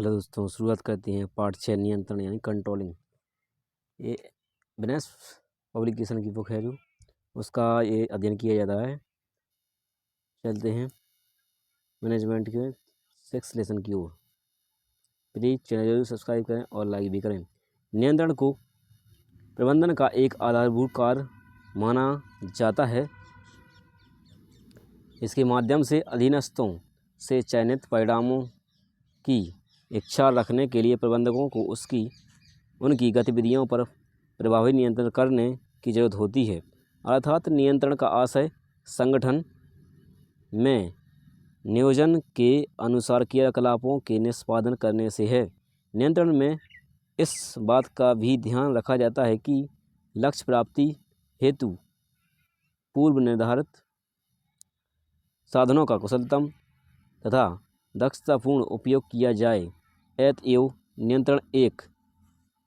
Hello दोस्तों, शुरुआत करते हैं पार्ट 6 नियंत्रण यानी कंट्रोलिंग। ये बिनेस पब्लिकेशन की बुक है जो उसका ये अध्ययन किया जाता है। चलते हैं मैनेजमेंट के 6 लेसन की ओर। प्लीज़ चैनल जरूर सब्सक्राइब करें और लाइक भी करें। नियंत्रण को प्रबंधन का एक आधारभूत कार्य माना जाता है। इसके माध्यम से अधीनस्थों से चयनित परिणामों की इच्छा रखने के लिए प्रबंधकों को उनकी गतिविधियों पर प्रभावी नियंत्रण करने की जरूरत होती है। अर्थात नियंत्रण का आशय संगठन में नियोजन के अनुसार क्रियाकलापों के निष्पादन करने से है। नियंत्रण में इस बात का भी ध्यान रखा जाता है कि लक्ष्य प्राप्ति हेतु पूर्व निर्धारित साधनों का कुशलतम तथा दक्षतापूर्ण उपयोग किया जाए। अतएव नियंत्रण एक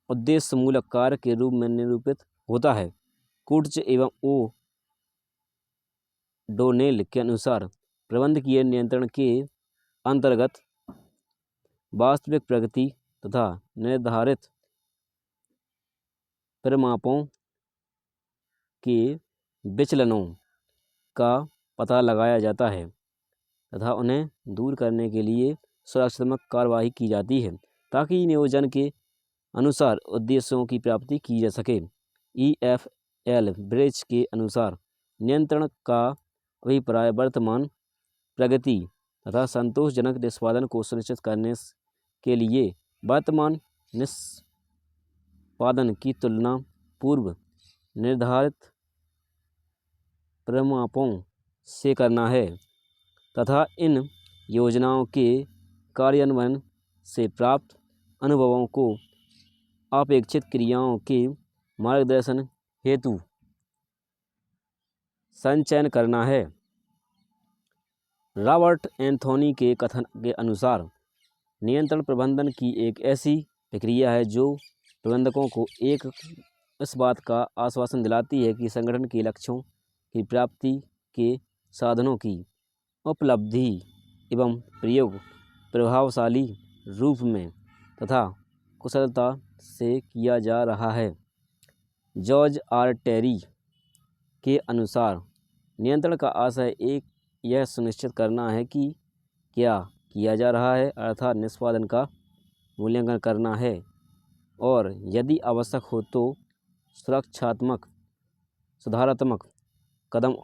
उद्देश्यमूलक कार्य के रूप में निरूपित होता है। कुर्ट्ज एवं ओ डोनेल के अनुसार प्रबंधकीय नियंत्रण के अंतर्गत वास्तविक प्रगति तथा निर्धारित परिमापों के विचलनों का पता लगाया जाता है तथा उन्हें दूर करने के लिए सुरक्षात्मक कार्रवाई की जाती है ताकि नियोजन के अनुसार उद्देश्यों की प्राप्ति की जा सके। EFL ब्रिज के अनुसार नियंत्रण का अभिप्राय वर्तमान प्रगति तथा संतोषजनक निष्पादन को सुनिश्चित करने के लिए वर्तमान निष्पादन की तुलना पूर्व निर्धारित परिमापों से करना है तथा इन योजनाओं के कार्यान्वयन से प्राप्त अनुभवों को अपेक्षित क्रियाओं के मार्गदर्शन हेतु संचयन करना है। रॉबर्ट एंथोनी के कथन के अनुसार नियंत्रण प्रबंधन की एक ऐसी प्रक्रिया है जो प्रबंधकों को इस बात का आश्वासन दिलाती है कि संगठन के लक्ष्यों की प्राप्ति के साधनों की उपलब्धि एवं प्रयोग प्रभावशाली रूप में तथा कुशलता से किया जा रहा है। जॉर्ज आर टेरी के अनुसार नियंत्रण का आशय यह सुनिश्चित करना है कि क्या किया जा रहा है, अर्थात निष्पादन का मूल्यांकन करना है और यदि आवश्यक हो तो सुरक्षात्मक सुधारात्मक कदम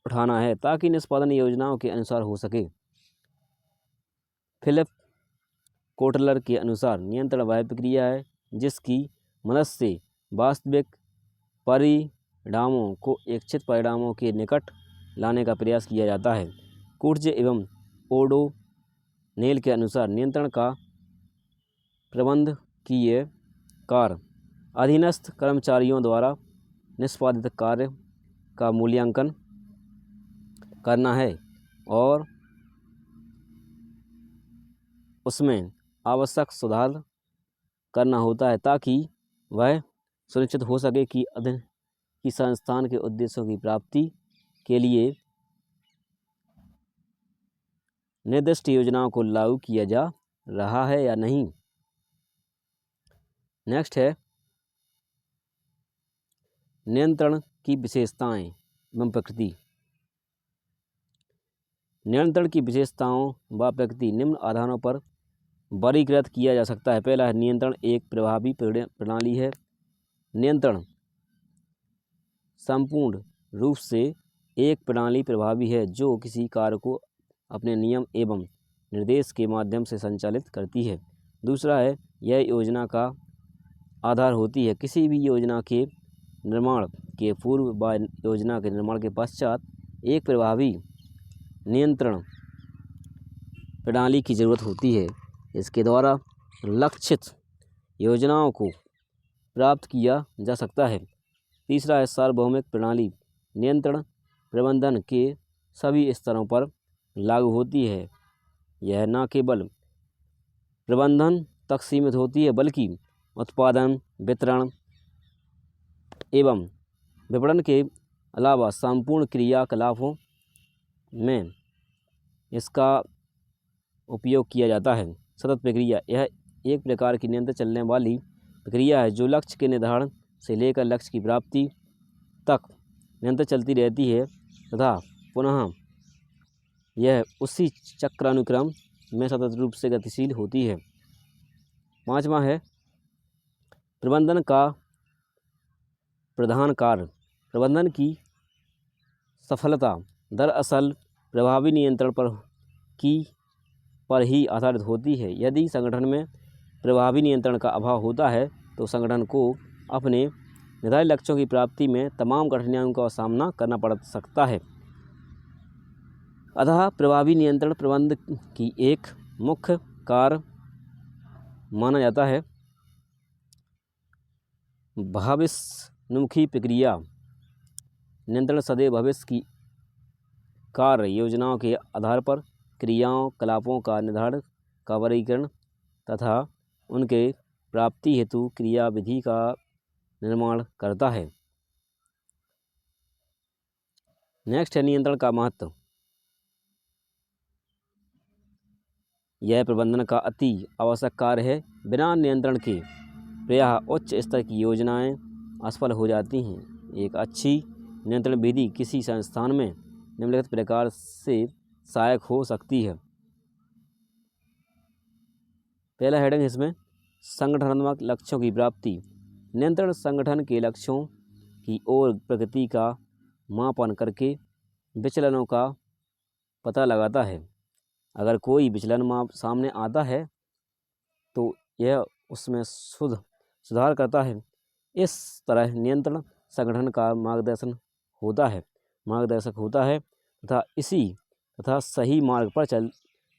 उठाना है ताकि निष्पादन योजनाओं के अनुसार हो सके। फिलिप कोटलर के अनुसार नियंत्रण वह प्रक्रिया है जिसकी मदद से वास्तविक परिणामों को इच्छित परिणामों के निकट लाने का प्रयास किया जाता है। कुर्ट्ज एवं ओडोनेल के अनुसार नियंत्रण का प्रबंधकीय कार्य अधीनस्थ कर्मचारियों द्वारा निष्पादित कार्य का मूल्यांकन करना है और उसमें आवश्यक सुधार करना होता है ताकि वह सुनिश्चित हो सके कि संस्थान के उद्देश्यों की प्राप्ति के लिए निर्दिष्ट योजनाओं को लागू किया जा रहा है या नहीं। नेक्स्ट है नियंत्रण की विशेषताएं एवं प्रकृति। नियंत्रण की विशेषताओं व प्रकृति निम्न आधारों पर वर्गीकृत किया जा सकता है। पहला है नियंत्रण एक प्रभावी प्रणाली है। नियंत्रण संपूर्ण रूप से एक प्रणाली प्रभावी है जो किसी कार्य को अपने नियम एवं निर्देश के माध्यम से संचालित करती है। दूसरा है यह योजना का आधार होती है। किसी भी योजना के निर्माण के पूर्व व योजना के निर्माण के पश्चात एक प्रभावी नियंत्रण प्रणाली की जरूरत होती है। इसके द्वारा लक्षित योजनाओं को प्राप्त किया जा सकता है। तीसरा है सार्वभौमिक प्रणाली नियंत्रण प्रबंधन के सभी स्तरों पर लागू होती है। यह न केवल प्रबंधन तक सीमित होती है बल्कि उत्पादन, वितरण एवं विपणन के अलावा संपूर्ण क्रियाकलापों में इसका उपयोग किया जाता है। सतत प्रक्रिया, यह एक प्रकार की निरंतर चलने वाली प्रक्रिया है जो लक्ष्य के निर्धारण से लेकर लक्ष्य की प्राप्ति तक निरंतर चलती रहती है तथा पुनः यह उसी चक्रानुक्रम में सतत रूप से गतिशील होती है। 5वां है प्रबंधन का प्रधान कार्य। प्रबंधन की सफलता दरअसल प्रभावी नियंत्रण पर ही आधारित होती है। यदि संगठन में प्रभावी नियंत्रण का अभाव होता है तो संगठन को अपने निर्धारित लक्ष्यों की प्राप्ति में तमाम कठिनाइयों का सामना करना पड़ सकता है। अतः प्रभावी नियंत्रण प्रबंधन की एक मुख्य कार्य माना जाता है। भविष्योन्मुखी प्रक्रिया नियंत्रण सदैव भविष्य की कार्य योजनाओं के आधार पर क्रियाओं कलापों का निर्धारण का वर्गीकरण तथा उनके प्राप्ति हेतु क्रिया विधि का निर्माण करता है। नेक्स्ट है नियंत्रण का महत्व। यह प्रबंधन का अति आवश्यक कार्य है। बिना नियंत्रण के प्रायः उच्च स्तर की योजनाएं असफल हो जाती हैं। एक अच्छी नियंत्रण विधि किसी संस्थान में निम्नलिखित प्रकार से सहायक हो सकती है। पहला हेडिंग इसमें संगठनात्मक लक्ष्यों की प्राप्ति। नियंत्रण संगठन के लक्ष्यों की ओर प्रगति का मापन करके विचलनों का पता लगाता है। अगर कोई विचलन सामने आता है तो यह उसमें सुधार करता है। इस तरह नियंत्रण संगठन का मार्गदर्शक होता है तथा सही मार्ग पर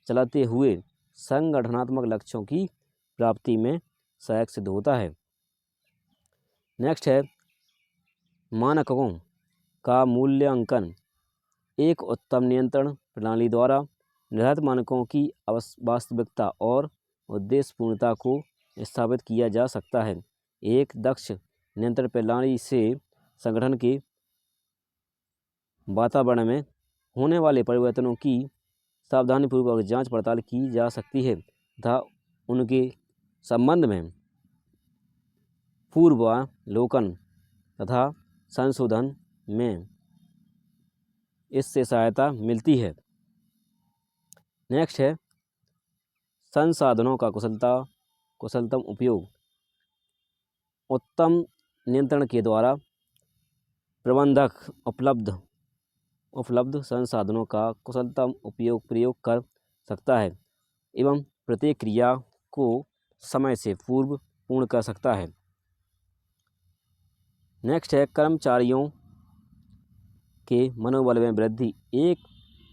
चलाते हुए संगठनात्मक लक्ष्यों की प्राप्ति में सहायक सिद्ध होता है। नेक्स्ट है मानकों का मूल्यांकन। एक उत्तम नियंत्रण प्रणाली द्वारा निर्धारित मानकों की वास्तविकता और उद्देश्यपूर्णता को स्थापित किया जा सकता है। एक दक्ष नियंत्रण प्रणाली से संगठन के वातावरण में होने वाले परिवर्तनों की सावधानीपूर्वक जांच पड़ताल की जा सकती है तथा उनके संबंध में पूर्वावलोकन तथा संशोधन में इससे सहायता मिलती है। नेक्स्ट है संसाधनों का कुशलतम उपयोग। उत्तम नियंत्रण के द्वारा प्रबंधक उपलब्ध संसाधनों का कुशलतम प्रयोग कर सकता है एवं प्रत्येक क्रिया को समय से पूर्व पूर्ण कर सकता है। नेक्स्ट है कर्मचारियों के मनोबल में वृद्धि। एक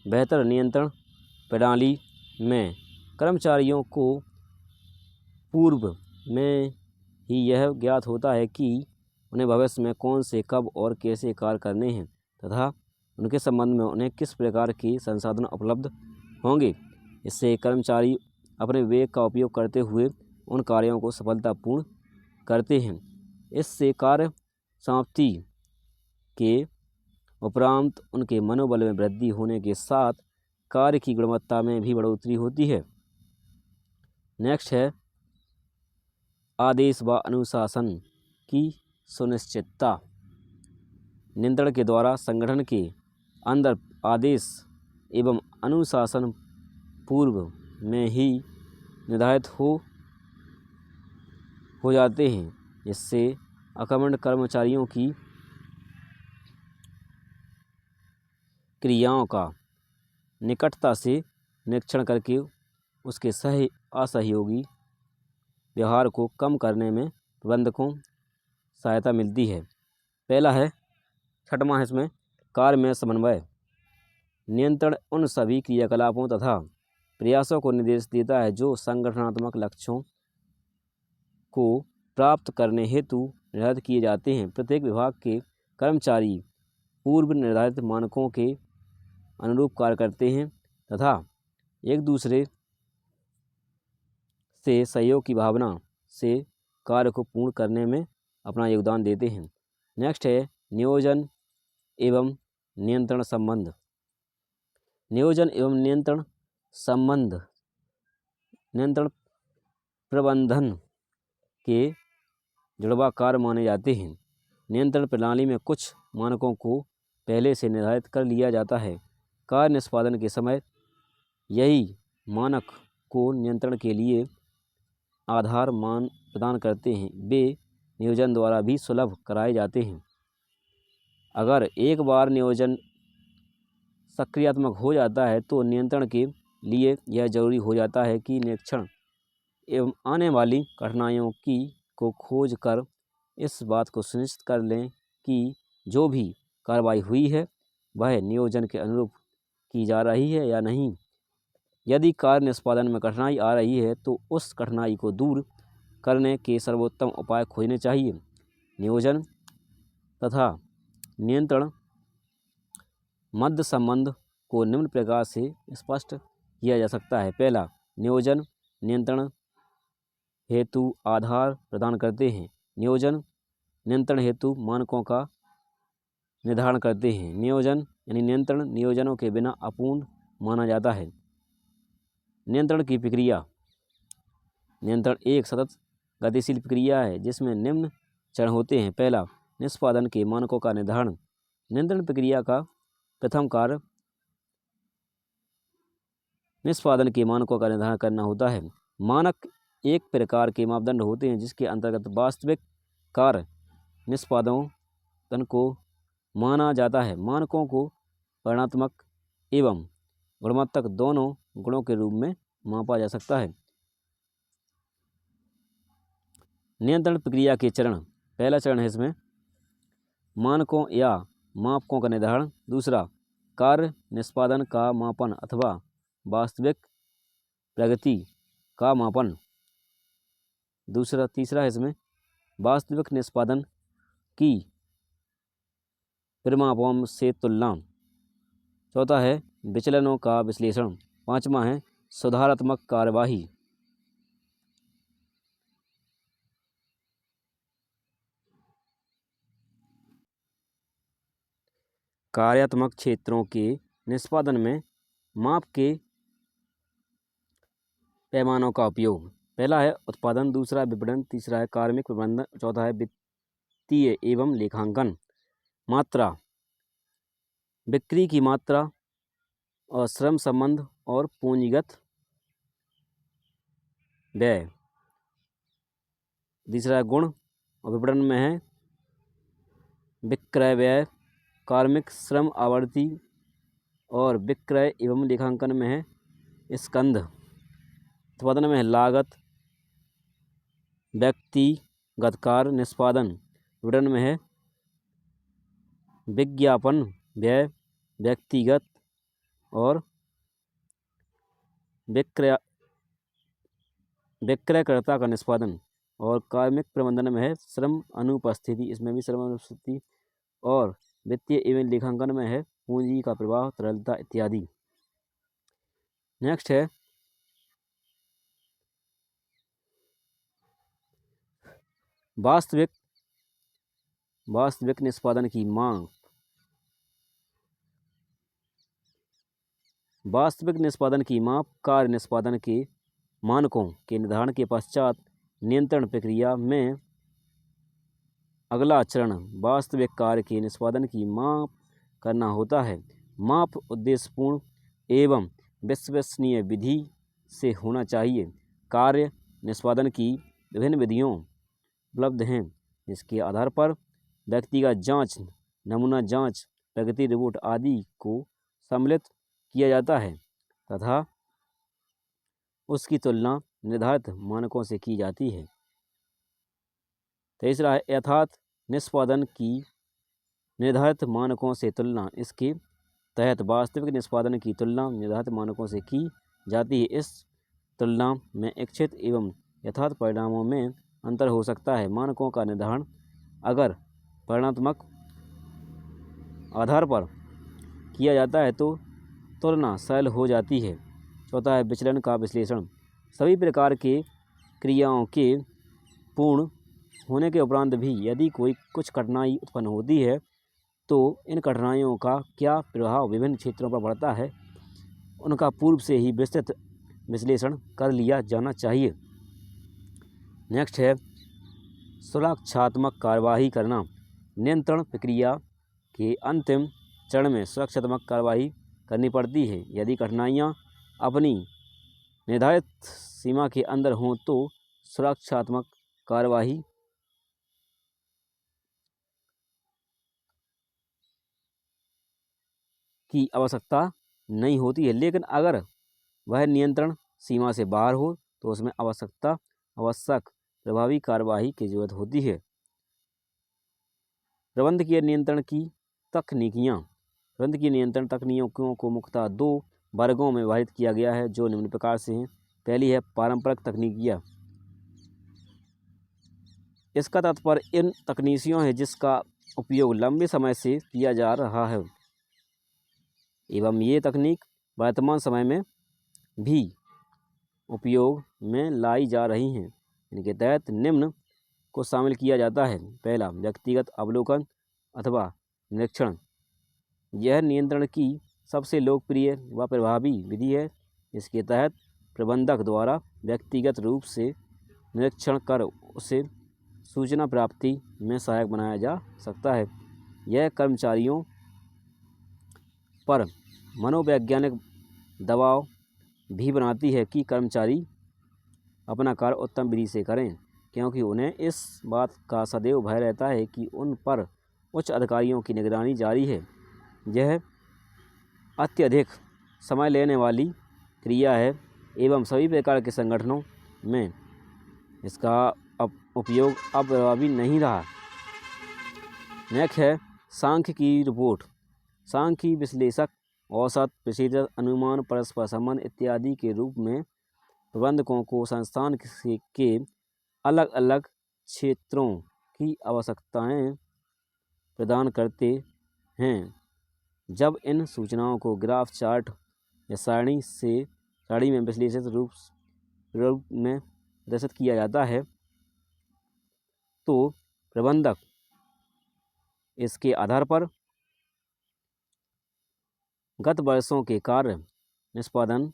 बेहतर नियंत्रण प्रणाली में कर्मचारियों को पूर्व में ही यह ज्ञात होता है कि उन्हें भविष्य में कौन से कब और कैसे कार्य करने हैं तथा उनके संबंध में उन्हें किस प्रकार के संसाधन उपलब्ध होंगे। इससे कर्मचारी अपने विवेक का उपयोग करते हुए उन कार्यों को सफलतापूर्ण करते हैं। इससे कार्य समाप्ति के उपरांत उनके मनोबल में वृद्धि होने के साथ कार्य की गुणवत्ता में भी बढ़ोतरी होती है। नेक्स्ट है आदेश व अनुशासन की सुनिश्चितता। नियंत्रण के द्वारा संगठन के अंदर आदेश एवं अनुशासन पूर्व में ही निर्धारित हो जाते हैं। इससे अकर्मण्य कर्मचारियों की क्रियाओं का निकटता से निरीक्षण करके उसके असहयोगी व्यवहार को कम करने में प्रबंधकों सहायता मिलती है। पहला है 6वां है इसमें कार्य में समन्वय। नियंत्रण उन सभी क्रियाकलापों तथा प्रयासों को निर्देश देता है जो संगठनात्मक लक्ष्यों को प्राप्त करने हेतु निर्धारित किए जाते हैं। प्रत्येक विभाग के कर्मचारी पूर्व निर्धारित मानकों के अनुरूप कार्य करते हैं तथा एक दूसरे से सहयोग की भावना से कार्य को पूर्ण करने में अपना योगदान देते हैं। नेक्स्ट है नियोजन एवं नियंत्रण संबंध। नियोजन एवं नियंत्रण संबंध नियंत्रण प्रबंधन के जुड़वा कार्य माने जाते हैं। नियंत्रण प्रणाली में कुछ मानकों को पहले से निर्धारित कर लिया जाता है। कार्य निष्पादन के समय यही मानक को नियंत्रण के लिए आधार मान प्रदान करते हैं। वे नियोजन द्वारा भी सुलभ कराए जाते हैं। अगर एक बार नियोजन सक्रियात्मक हो जाता है तो नियंत्रण के लिए यह जरूरी हो जाता है कि निरीक्षण एवं आने वाली कठिनाइयों को खोज कर इस बात को सुनिश्चित कर लें कि जो भी कार्रवाई हुई है वह नियोजन के अनुरूप की जा रही है या नहीं। यदि कार्य निष्पादन में कठिनाई आ रही है तो उस कठिनाई को दूर करने के सर्वोत्तम उपाय खोजने चाहिए। नियोजन तथा नियंत्रण मध्य संबंध को निम्न प्रकार से स्पष्ट किया जा सकता है। पहला, नियोजन नियंत्रण हेतु आधार प्रदान करते हैं। नियोजन नियंत्रण हेतु मानकों का निर्धारण करते हैं। नियोजन यानी नियंत्रण नियोजनों के बिना अपूर्ण माना जाता है। नियंत्रण की प्रक्रिया। नियंत्रण एक सतत गतिशील प्रक्रिया है जिसमें निम्न चरण होते हैं। पहला, निष्पादन के मानकों का निर्धारण। नियंत्रण प्रक्रिया का प्रथम कार्य निष्पादन के मानकों का निर्धारण करना होता है। मानक एक प्रकार के मापदंड होते हैं जिसके अंतर्गत वास्तविक कार्य निष्पादन को माना जाता है। मानकों को परिमाणात्मक एवं गुणात्मक दोनों गुणों के रूप में मापा जा सकता है। नियंत्रण प्रक्रिया के चरण। पहला चरण है इसमें मानकों या मापकों का निर्धारण। दूसरा, कार्य निष्पादन का मापन अथवा वास्तविक प्रगति का मापन। तीसरा है इसमें वास्तविक निष्पादन की परिमापों से तुलना। चौथा है विचलनों का विश्लेषण। पांचवा है सुधारात्मक कार्यवाही। कार्यात्मक क्षेत्रों के निष्पादन में माप के पैमानों का उपयोग। पहला है उत्पादन, दूसरा विपणन, तीसरा है कार्मिक प्रबंधन, चौथा है वित्तीय एवं लेखांकन। मात्रा, बिक्री की मात्रा और श्रम संबंध और पूंजीगत व्यय। तीसरा है गुण और विपणन में है विक्रय व्यय, कार्मिक श्रम आवृत्ति और विक्रय एवं लेखांकन में है स्कंध। उत्पादन में है लागत, व्यक्तिगत कार्य निष्पादन। विपणन में है विज्ञापन व्यय, व्यक्तिगत और विक्रयकर्ता का निष्पादन। और कार्मिक प्रबंधन में है श्रम अनुपस्थिति, इसमें भी श्रम अनुपस्थिति। और वित्तीय एवं लेखांकन में है पूंजी का प्रवाह, तरलता इत्यादि। नेक्स्ट है वास्तविक निष्पादन की मांग। वास्तविक निष्पादन की माप कार्य निष्पादन के मानकों के निर्धारण के पश्चात नियंत्रण प्रक्रिया में अगला चरण वास्तविक कार्य के निष्पादन की माप करना होता है। माप उद्देश्यपूर्ण एवं विश्वसनीय विधि से होना चाहिए। कार्य निष्पादन की विभिन्न विधियों उपलब्ध हैं जिसके आधार पर व्यक्तिगत जांच, नमूना जांच, प्रगति रिपोर्ट आदि को सम्मिलित किया जाता है तथा उसकी तुलना निर्धारित मानकों से की जाती है। तीसरा है यथार्थ निष्पादन की निर्धारित मानकों से तुलना। इसके तहत वास्तविक निष्पादन की तुलना निर्धारित मानकों से की जाती है। इस तुलना में इच्छित एवं यथार्थ परिणामों में अंतर हो सकता है। मानकों का निर्धारण अगर परिमाणात्मक आधार पर किया जाता है तो तुलना सरल हो जाती है। चौथा है विचलन का विश्लेषण। सभी प्रकार के क्रियाओं के पूर्ण होने के उपरांत भी यदि कुछ कठिनाई उत्पन्न होती है तो इन कठिनाइयों का क्या प्रभाव विभिन्न क्षेत्रों पर पड़ता है उनका पूर्व से ही विस्तृत विश्लेषण कर लिया जाना चाहिए। नेक्स्ट है सुरक्षात्मक कार्यवाही करना। नियंत्रण प्रक्रिया के अंतिम चरण में सुरक्षात्मक कार्यवाही करनी पड़ती है। यदि कठिनाइयाँ अपनी निर्धारित सीमा के अंदर हों तो सुरक्षात्मक कार्यवाही की आवश्यकता नहीं होती है, लेकिन अगर वह नियंत्रण सीमा से बाहर हो तो उसमें आवश्यक प्रभावी कार्यवाही की जरूरत होती है। प्रबंधकीय नियंत्रण की तकनीकियाँ। प्रबंधकीय नियंत्रण तकनीकों को मुख्यतः 2 वर्गों में विभाजित किया गया है, जो निम्न प्रकार से हैं। पहली है पारंपरिक तकनीकियाँ। इसका तात्पर्य इन तकनीकों है जिसका उपयोग लंबे समय से किया जा रहा है एवं ये तकनीक वर्तमान समय में भी उपयोग में लाई जा रही हैं। इनके तहत निम्न को शामिल किया जाता है। पहला, व्यक्तिगत अवलोकन अथवा निरीक्षण। यह नियंत्रण की सबसे लोकप्रिय व प्रभावी विधि है। इसके तहत प्रबंधक द्वारा व्यक्तिगत रूप से निरीक्षण कर उसे सूचना प्राप्ति में सहायक बनाया जा सकता है। यह कर्मचारियों पर मनोवैज्ञानिक दबाव भी बनाती है कि कर्मचारी अपना कार्य उत्तम विधि से करें, क्योंकि उन्हें इस बात का सदैव भय रहता है कि उन पर उच्च अधिकारियों की निगरानी जारी है। यह अत्यधिक समय लेने वाली क्रिया है एवं सभी प्रकार के संगठनों में इसका उपयोग अब प्रभावी नहीं रहा। नेक्स्ट है सांख्यिकी रिपोर्ट। सांख्यिकी विश्लेषक औसत, प्रतिशत, अनुमान, परस्पर संबंध इत्यादि के रूप में प्रबंधकों को संस्थान के अलग अलग क्षेत्रों की आवश्यकताएं प्रदान करते हैं। जब इन सूचनाओं को ग्राफ, चार्ट या सारणी में विश्लेषित रूप में प्रदर्शित किया जाता है तो प्रबंधक इसके आधार पर गत वर्षों के कार्य निष्पादन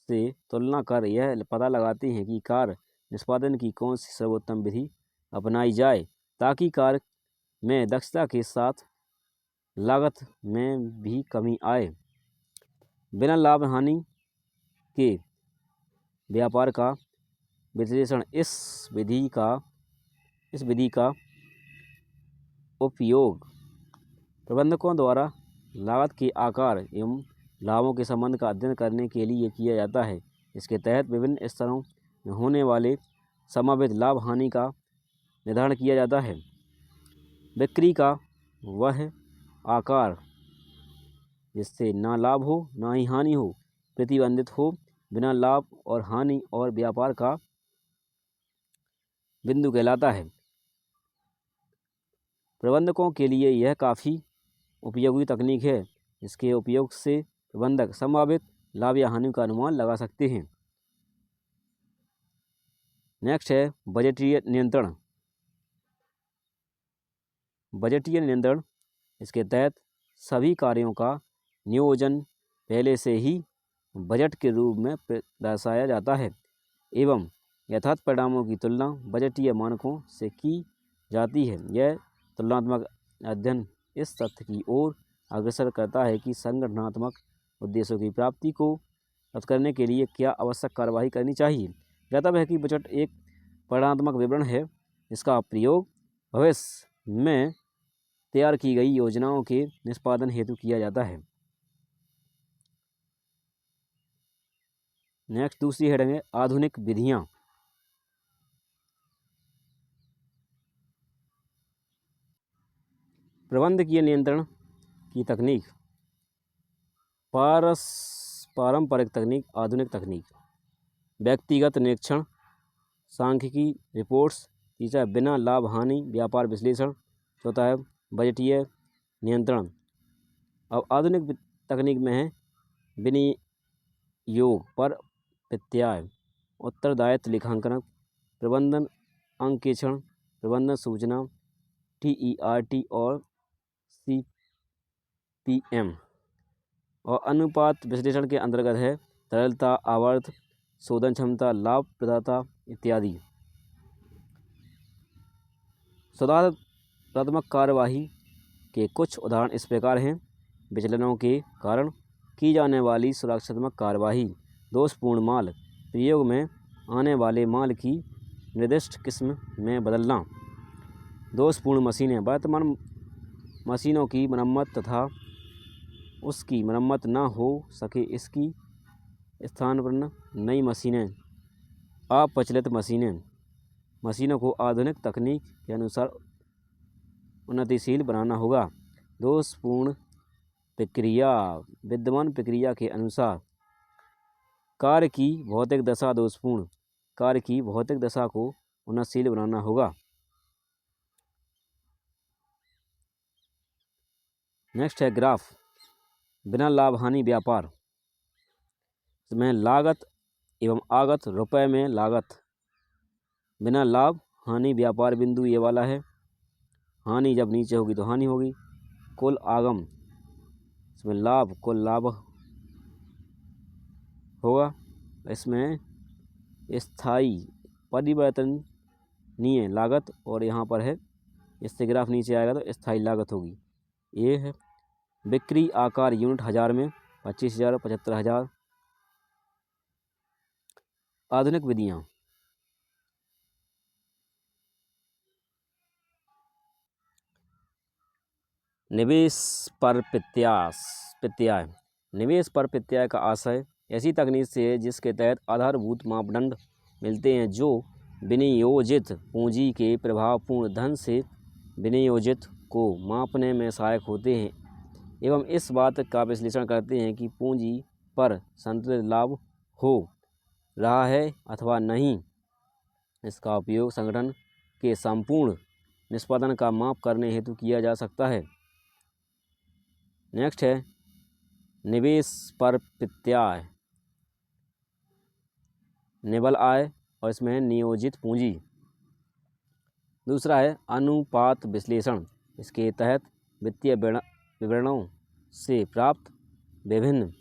से तुलना कर यह पता लगाते हैं कि कार्य निष्पादन की कौन सी सर्वोत्तम विधि अपनाई जाए ताकि कार्य में दक्षता के साथ लागत में भी कमी आए। बिना लाभ हानि के व्यापार का विश्लेषण। इस विधि का उपयोग प्रबंधकों द्वारा लागत के आकार एवं लाभों के संबंध का अध्ययन करने के लिए किया जाता है। इसके तहत विभिन्न स्तरों में होने वाले संभावित लाभ हानि का निर्धारण किया जाता है। बिक्री का वह आकार जिससे ना लाभ हो ना ही हानि हो, प्रतिबंधित हो, बिना लाभ और हानि और व्यापार का बिंदु कहलाता है। प्रबंधकों के लिए यह काफ़ी उपयोगी तकनीक है। इसके उपयोग से प्रबंधक संभावित लाभ या हानि का अनुमान लगा सकते हैं। नेक्स्ट है बजटीय नियंत्रण। बजटीय नियंत्रण, इसके तहत सभी कार्यों का नियोजन पहले से ही बजट के रूप में दर्शाया जाता है एवं यथार्थ परिणामों की तुलना बजटीय मानकों से की जाती है। यह तुलनात्मक अध्ययन इस तथ्य की ओर अग्रसर करता है कि संगठनात्मक उद्देश्यों की प्राप्ति को प्राप्त करने के लिए क्या आवश्यक कार्यवाही करनी चाहिए। ज्ञातव्य है कि बजट एक परिणात्मक विवरण है। इसका प्रयोग भविष्य में तैयार की गई योजनाओं के निष्पादन हेतु किया जाता है। नेक्स्ट दूसरी हेडिंग है आधुनिक विधियाँ। प्रबंधकीय नियंत्रण की तकनीक। पारंपरिक तकनीक, आधुनिक तकनीक। व्यक्तिगत निरीक्षण, सांख्यिकी रिपोर्ट्स। तीसरा बिना लाभ हानि व्यापार विश्लेषण। चौथा है बजटीय नियंत्रण। अब आधुनिक तकनीक में है विनियोग पर प्रत्याय, उत्तरदायित्व लेखांकन, प्रबंधन अंकेक्षण, प्रबंधन सूचना TERT और CPM और अनुपात विश्लेषण के अंतर्गत है तरलता, आवर्त, शोधन क्षमता, लाभप्रदता इत्यादि। सुधारात्मक कार्यवाही के कुछ उदाहरण इस प्रकार हैं। विचलनों के कारण की जाने वाली सुरक्षात्मक कार्यवाही, दोषपूर्ण माल, प्रयोग में आने वाले माल की निर्दिष्ट किस्म में बदलना, दोषपूर्ण मशीनें, वर्तमान मशीनों की मरम्मत तथा उसकी मरम्मत न हो सके इसकी स्थान पर नई मशीनें, अप्रचलित मशीनों को आधुनिक तकनीक के अनुसार उन्नतिशील बनाना होगा। दोषपूर्ण प्रक्रिया, विद्यमान प्रक्रिया के अनुसार कार्य की भौतिक दशा, दोषपूर्ण कार्य की भौतिक दशा को उन्नतशील बनाना होगा। नेक्स्ट है ग्राफ, बिना लाभ हानि व्यापार। इसमें लागत एवं आगत, रुपए में लागत, बिना लाभ हानि व्यापार बिंदु ये वाला है। हानि जब नीचे होगी तो हानि होगी। कुल आगम, इसमें लाभ, कुल लाभ होगा। इसमें स्थायी परिवर्तनीय लागत, और यहाँ पर है इससे ग्राफ नीचे आएगा तो स्थायी लागत होगी। ये है बिक्री आकार यूनिट हजार में 25,000, 75,000। आधुनिक विधियाँ, निवेश पर प्रत्याय। निवेश पर प्रत्याय का आशय ऐसी तकनीक से है जिसके तहत आधारभूत मापदंड मिलते हैं जो विनियोजित पूंजी के प्रभावपूर्ण धन से विनियोजित को मापने में सहायक होते हैं एवं इस बात का विश्लेषण करते हैं कि पूंजी पर संतुलित लाभ हो रहा है अथवा नहीं। इसका उपयोग संगठन के संपूर्ण निष्पादन का माप करने हेतु किया जा सकता है। नेक्स्ट है निवेश पर प्रत्याय, निवल आय, और इसमें है नियोजित पूंजी। दूसरा है अनुपात विश्लेषण। इसके तहत वित्तीय विवरणों से प्राप्त विभिन्न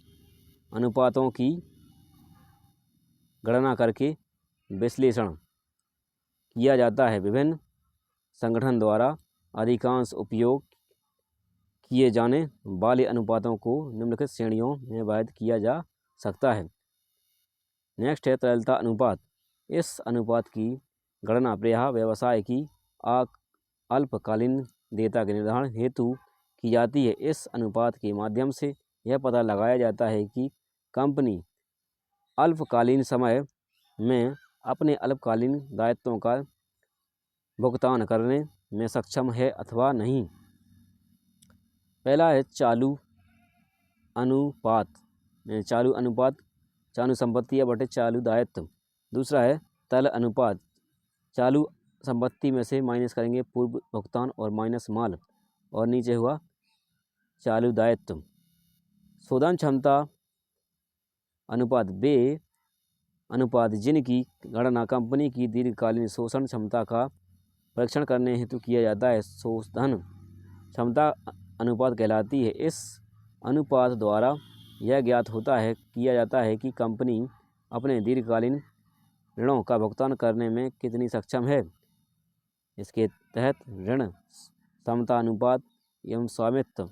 अनुपातों की गणना करके विश्लेषण किया जाता है। विभिन्न संगठन द्वारा अधिकांश उपयोग किए जाने वाले अनुपातों को निम्नलिखित श्रेणियों में विभाजित किया जा सकता है। नेक्स्ट है तरलता अनुपात। इस अनुपात की गणना प्रायः व्यवसाय की अल्पकालीन देयता के निर्धारण हेतु की जाती है। इस अनुपात के माध्यम से यह पता लगाया जाता है कि कंपनी अल्पकालीन समय में अपने अल्पकालीन दायित्वों का भुगतान करने में सक्षम है अथवा नहीं। पहला है चालू अनुपात, चालू संपत्ति बटे चालू दायित्व। दूसरा है तल अनुपात, चालू संपत्ति में से माइनस करेंगे पूर्व भुगतान और माइनस माल, और नीचे हुआ चालू दायित्व। शोधन क्षमता अनुपात, वे अनुपात जिनकी गणना कंपनी की दीर्घकालीन शोषण क्षमता का परीक्षण करने हेतु किया जाता है, शोधन क्षमता अनुपात कहलाती है। इस अनुपात द्वारा यह ज्ञात किया जाता है कि कंपनी अपने दीर्घकालीन ऋणों का भुगतान करने में कितनी सक्षम है। इसके तहत ऋण क्षमता अनुपात एवं स्वामित्व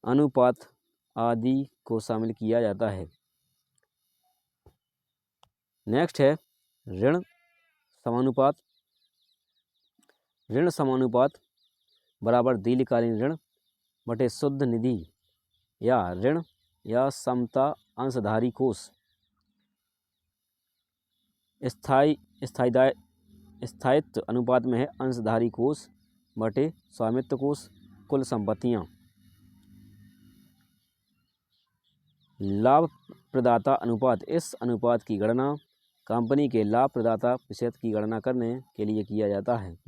अनुपात आदि को शामिल किया जाता है। नेक्स्ट है ऋण समानुपात। ऋण समानुपात बराबर दीर्घकालीन ऋण बटे शुद्ध निधि या ऋण या समता अंशधारी कोष। स्थायित्व अनुपात में है अंशधारी कोष बटे स्वामित्व कोष, कुल संपत्तियां। लाभप्रदाता अनुपात, इस अनुपात की गणना कंपनी के लाभप्रदाता प्रतिशत की गणना करने के लिए की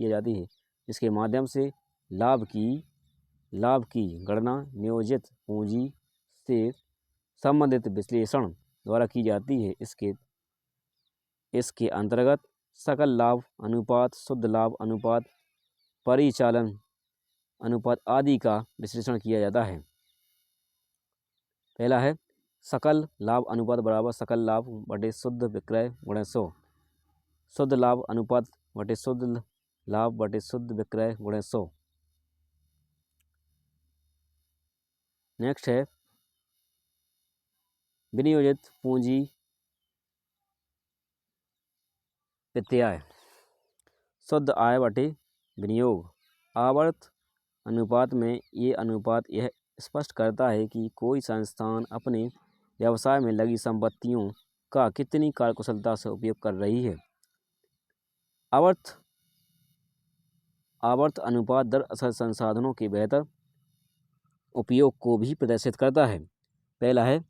जाती है। इसके माध्यम से लाभ की गणना नियोजित पूंजी से संबंधित विश्लेषण द्वारा की जाती है। इसके अंतर्गत सकल लाभ अनुपात, शुद्ध लाभ अनुपात, परिचालन अनुपात आदि का विश्लेषण किया जाता है। पहला है सकल लाभ अनुपात बराबर सकल लाभ बटे शुद्ध विक्रय गुणे 100। शुद्ध लाभ अनुपात बटे शुद्ध लाभ बटे शुद्ध विक्रय गुणे 100। नेक्स्ट है विनियोजित पूंजी प्रत्यय शुद्ध आय बटे विनियोग। आवर्त अनुपात में ये अनुपात यह स्पष्ट करता है कि कोई संस्थान अपने व्यवसाय में लगी संपत्तियों का कितनी कार्यकुशलता से उपयोग कर रही है। आवर्त अनुपात दरअसल संसाधनों के बेहतर उपयोग को भी प्रदर्शित करता है। पहला है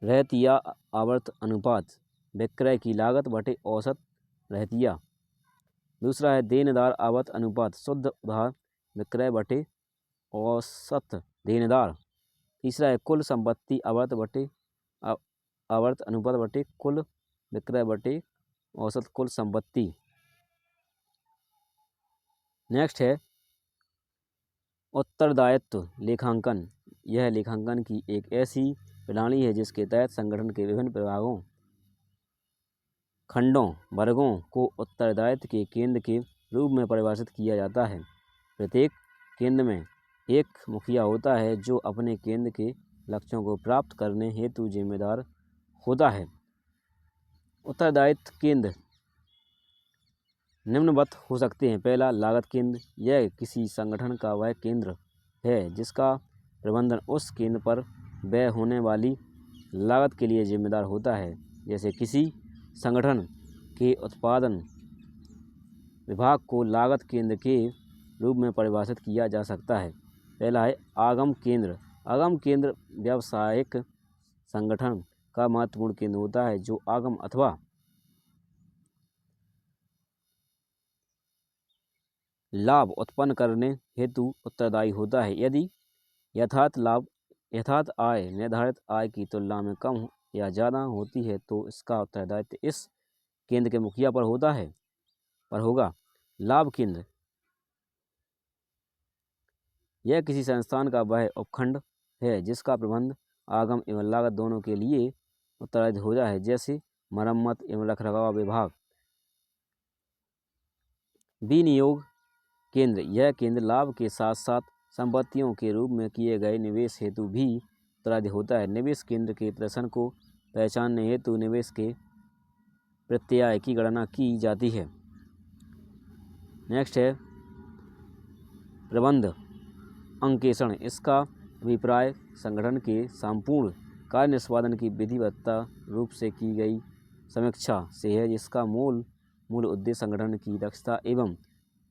रहतिया आवर्त अनुपात विक्रय की लागत बटे औसत रहतिया। दूसरा है देनदार आवर्त अनुपात शुद्ध उधार विक्रय बटे औसत देनदार। तीसरा है कुल संपत्ति आवर्त अनुपात बटे कुल विक्रय बटे औसत कुल संपत्ति। नेक्स्ट है उत्तरदायित्व लेखांकन। यह लेखांकन की एक ऐसी प्रणाली है जिसके तहत संगठन के विभिन्न विभागों खंडों वर्गों को उत्तरदायित्व के केंद्र के रूप में परिभाषित किया जाता है। प्रत्येक केंद्र में एक मुखिया होता है जो अपने केंद्र के लक्ष्यों को प्राप्त करने हेतु जिम्मेदार होता है। उत्तरदायित्व केंद्र निम्नवत हो सकते हैं। पहला लागत केंद्र। यह किसी संगठन का वह केंद्र है जिसका प्रबंधन उस केंद्र पर व्यय होने वाली लागत के लिए जिम्मेदार होता है। जैसे किसी संगठन के उत्पादन विभाग को लागत केंद्र के रूप में परिभाषित किया जा सकता है। पहला है आगम केंद्र। आगम केंद्र व्यावसायिक संगठन का महत्वपूर्ण केंद्र होता है जो आगम अथवा लाभ उत्पन्न करने हेतु उत्तरदायी होता है। यदि यथार्थ आय निर्धारित आय की तुलना में कम या ज़्यादा होती है तो इसका उत्तरदायित्व इस केंद्र के मुखिया पर होगा। लाभ केंद्र। यह किसी संस्थान का वह उपखंड है जिसका प्रबंध आगम एवं लागत दोनों के लिए उत्तरदायी होता है। जैसे मरम्मत एवं रखरखाव विभाग। विनियोग केंद्र। यह केंद्र लाभ के साथ साथ संपत्तियों के रूप में किए गए निवेश हेतु भी उत्तरदायी होता है। निवेश केंद्र के प्रदर्शन को पहचानने हेतु निवेश के प्रत्यय की गणना की जाती है। नेक्स्ट है प्रबंध अंकेक्षण। इसका अभिप्राय संगठन के संपूर्ण कार्य निष्पादन की विधिवत रूप से की गई समीक्षा से है, जिसका मूल उद्देश्य संगठन की दक्षता एवं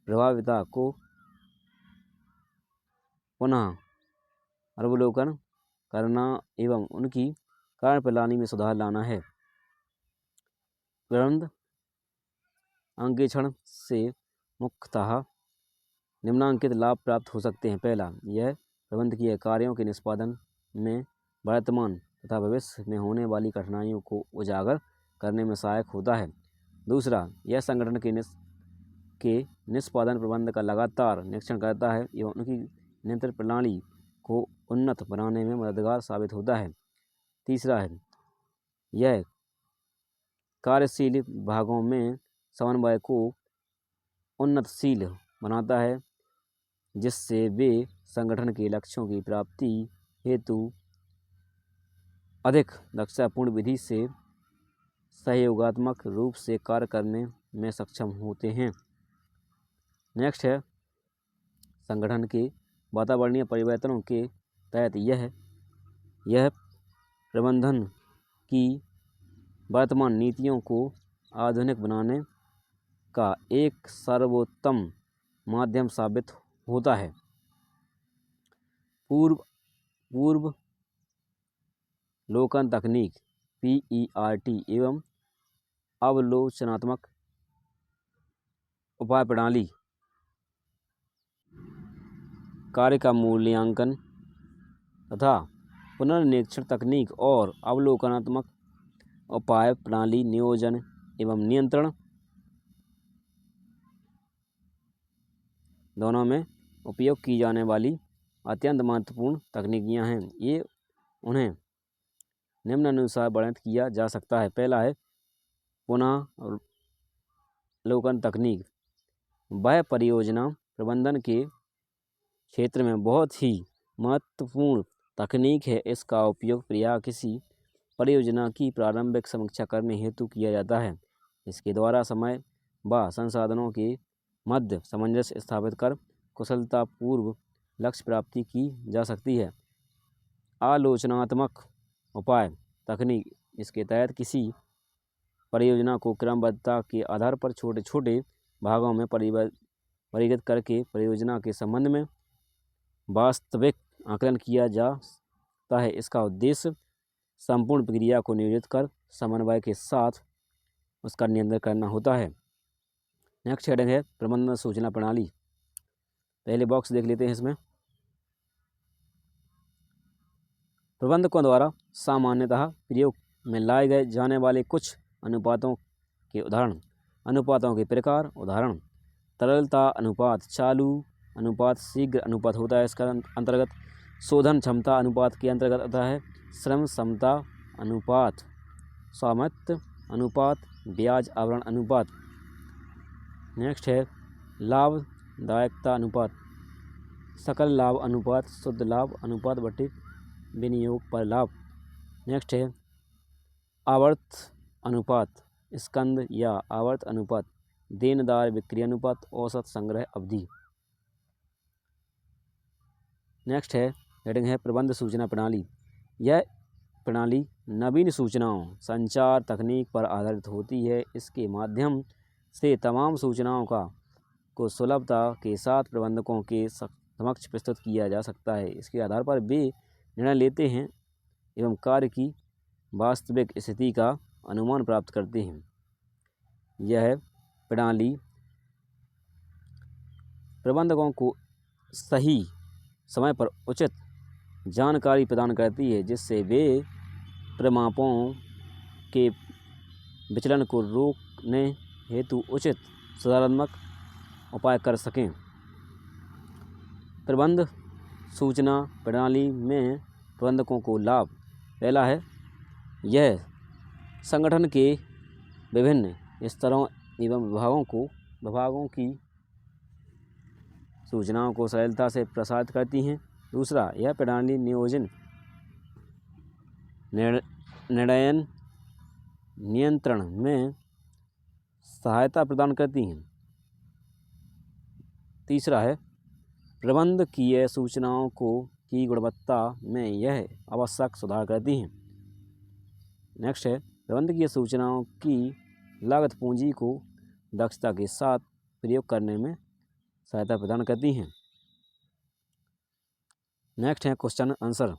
प्रभाविता को पुनः अवलोकन करना एवं उनकी कार्यप्रणाली में सुधार लाना है। प्रबंध अंकेक्षण से मुख्यतः निम्नांकित लाभ प्राप्त हो सकते हैं। पहला, यह प्रबंधकीय कार्यों के निष्पादन में वर्तमान तथा भविष्य में होने वाली कठिनाइयों को उजागर करने में सहायक होता है। दूसरा, यह संगठन के निष्पादन प्रबंध का लगातार निरीक्षण करता है एवं उनकी नियंत्रण प्रणाली को उन्नत बनाने में मददगार साबित होता है। तीसरा है, यह कार्यशील विभागों में समन्वय को उन्नतशील बनाता है जिससे वे संगठन के लक्ष्यों की प्राप्ति हेतु अधिक दक्षतापूर्ण विधि से सहयोगात्मक रूप से कार्य करने में सक्षम होते हैं। नेक्स्ट है संगठन के वातावरणीय परिवर्तनों के तहत यह प्रबंधन की वर्तमान नीतियों को आधुनिक बनाने का एक सर्वोत्तम माध्यम साबित होता है। पूर्व लोकन तकनीक PERT एवं अवलोचनात्मक उपाय प्रणाली कार्य का मूल्यांकन तथा पुनर्निरीक्षण तकनीक और अवलोकनात्मक उपाय प्रणाली नियोजन एवं नियंत्रण दोनों में उपयोग की जाने वाली अत्यंत महत्वपूर्ण तकनीकियां हैं। ये उन्हें निम्नानुसार वर्णित किया जा सकता है। पहला है पुनरावलोकन तकनीक। वह परियोजना प्रबंधन के क्षेत्र में बहुत ही महत्वपूर्ण तकनीक है। इसका उपयोग प्रायः किसी परियोजना की प्रारंभिक समीक्षा करने हेतु किया जाता है। इसके द्वारा समय व संसाधनों के मध्य सामंजस्य स्थापित कर कुशलतापूर्व लक्ष्य प्राप्ति की जा सकती है। आलोचनात्मक उपाय तकनीक। इसके तहत किसी परियोजना को क्रमबद्धता के आधार पर छोटे छोटे भागों में वर्गीकृत करके परियोजना के संबंध में वास्तविक आकलन किया जा सकता है। इसका उद्देश्य संपूर्ण प्रक्रिया को नियोजित कर समन्वय के साथ उसका नियंत्रण करना होता है। नेक्स्ट हेडिंग है प्रबंधन सूचना प्रणाली। पहले बॉक्स देख लेते हैं। इसमें प्रबंधकों द्वारा सामान्यतः प्रयोग में लाए गए जाने वाले कुछ अनुपातों के उदाहरण। अनुपातों के प्रकार। उदाहरण तरलता अनुपात, चालू अनुपात, शीघ्र अनुपात होता है इसका अंतर्गत। शोधन क्षमता अनुपात के अंतर्गत आता है श्रम क्षमता अनुपात, स्वामित्व अनुपात, ब्याज आवरण अनुपात। नेक्स्ट है लाभदायकता अनुपात, सकल लाभ अनुपात, शुद्ध लाभ अनुपात बटे विनियोग पर लाभ। नेक्स्ट है आवर्त अनुपात, स्कंद या आवर्त अनुपात, देनदार बिक्री अनुपात, औसत संग्रह अवधि। नेक्स्ट है हेडिंग है प्रबंध सूचना प्रणाली। यह प्रणाली नवीन सूचनाओं संचार तकनीक पर आधारित होती है। इसके माध्यम से तमाम सूचनाओं को सुलभता के साथ प्रबंधकों के समक्ष प्रस्तुत किया जा सकता है। इसके आधार पर वे निर्णय लेते हैं एवं कार्य की वास्तविक स्थिति का अनुमान प्राप्त करते हैं। यह प्रणाली प्रबंधकों को सही समय पर उचित जानकारी प्रदान करती है, जिससे वे परिमापों के विचलन को रोकने हेतु उचित सुधारात्मक उपाय कर सकें। प्रबंध सूचना प्रणाली में प्रबंधकों को लाभ। पहला है यह संगठन के विभिन्न स्तरों एवं विभागों की सूचनाओं को सरलता से प्रसारित करती हैं। दूसरा, यह प्रणाली नियोजन, निर्णयन, नियंत्रण में सहायता प्रदान करती हैं। तीसरा है प्रबंधकीय सूचनाओं की गुणवत्ता में यह आवश्यक सुधार करती हैं। नेक्स्ट है प्रबंधकीय सूचनाओं की लागत पूंजी को दक्षता के साथ प्रयोग करने में सहायता प्रदान करती हैं। नेक्स्ट है क्वेश्चन आंसर।